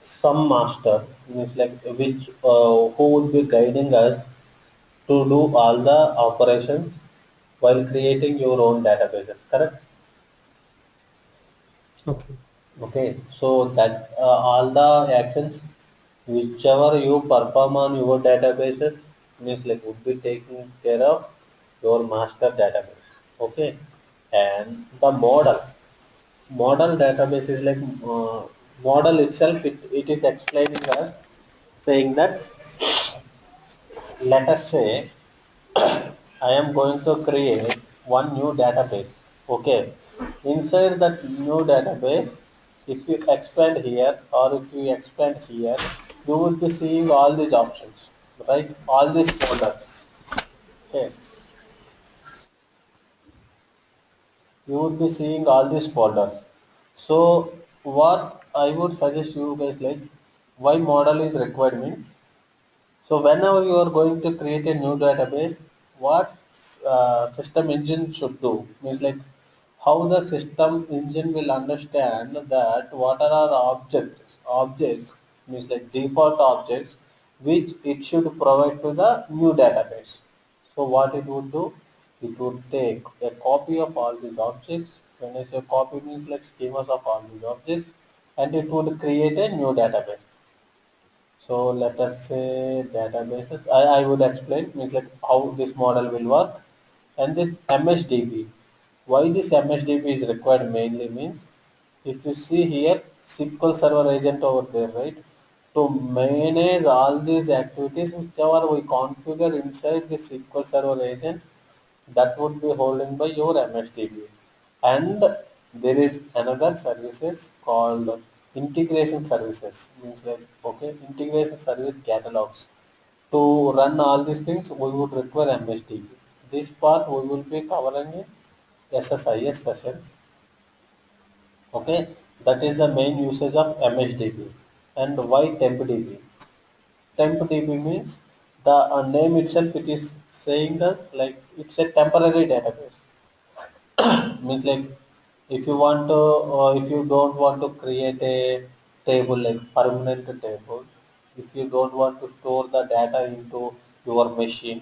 some master means like which who would be guiding us to do all the operations while creating your own databases, correct? Okay. Okay, so that all the actions whichever you perform on your databases means like would be taking care of your master database. Okay, and the model database is like model itself, it is explaining us saying that, let us say I am going to create one new database. Okay. Inside that new database, if you expand here or if you expand here, you will be seeing all these options, right? All these folders. Okay. You would be seeing all these folders. So what I would suggest you guys, like why model is required means, so whenever you are going to create a new database, what system engine should do means like how the system engine will understand that what are our objects means like default objects which it should provide to the new database. So what it would do, it would take a copy of all these objects. When I say copy means like schemas of all these objects, and it would create a new database. So let us say databases. I would explain means like how this model will work. And this MHDB. Why this MHDB is required mainly means, if you see here SQL Server agent over there, right? To manage all these activities whichever we configure inside the SQL Server agent, that would be holding by your MSDB. And there is another services called integration services. Means like, okay, integration service catalogs. To run all these things, we would require MSDB. This part we will be covering in SSIS sessions. Okay, that is the main usage of MHDB. And why TempDB? TempDB means the name itself, it is saying us like it's a temporary database. Means like if you want to if you don't want to create a table like permanent table, if you don't want to store the data into your machine,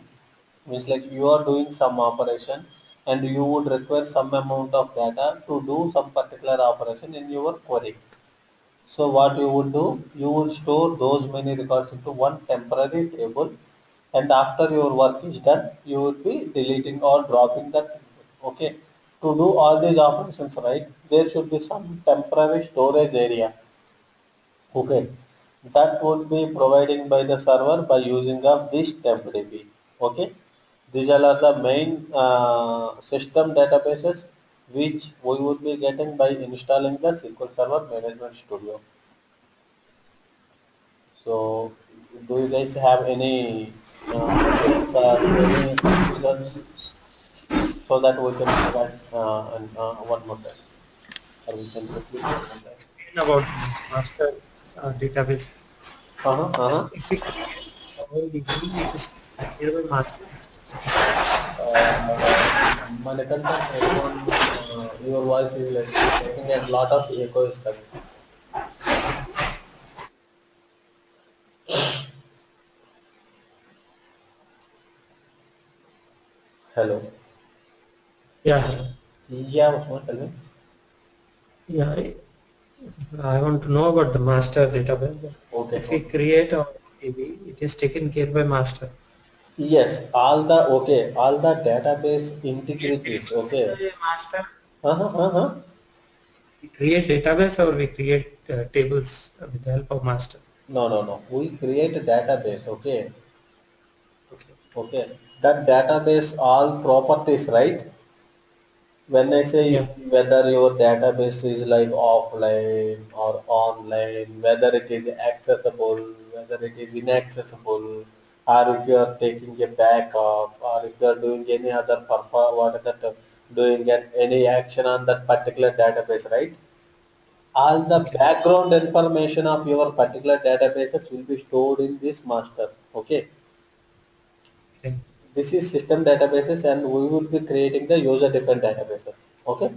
means like you are doing some operation and you would require some amount of data to do some particular operation in your query. So what you would do, you would store those many records into one temporary table, and after your work is done, you would be deleting or dropping that. Okay. To do all these operations, right, there should be some temporary storage area. Okay. That would be providing by the server by using of this TempDB. Okay. These are the main system databases which we would be getting by installing the SQL Server Management Studio. So, do you guys have any questions or any confusions so that we can provide one more time, or we can quickly go one time? About the master database. Uh-huh, uh-huh. If we create our DB, it is nearby master. Manikantan, your voice is like taking a lot of echo is coming. Hello. Yeah, Yeah, Usman, tell me. yeah. I want to know about the master database. Okay, If we okay. create our DB, it is taken care by master. Yes, all the database Create integrities. tables Okay. in the master. Uh-huh, uh-huh. We create database or we create tables with the help of master. No, no, no. We create a database. Okay. Okay. Okay, that database all properties, right? When I say Yeah. whether your database is like offline or online, whether it is accessible, whether it is inaccessible, or if you are taking a backup, or if you are doing any other what is that, doing any action on that particular database, right? All the Okay. background information of your particular databases will be stored in this master. Okay. Okay. This is system databases and we will be creating the user defined databases. Okay.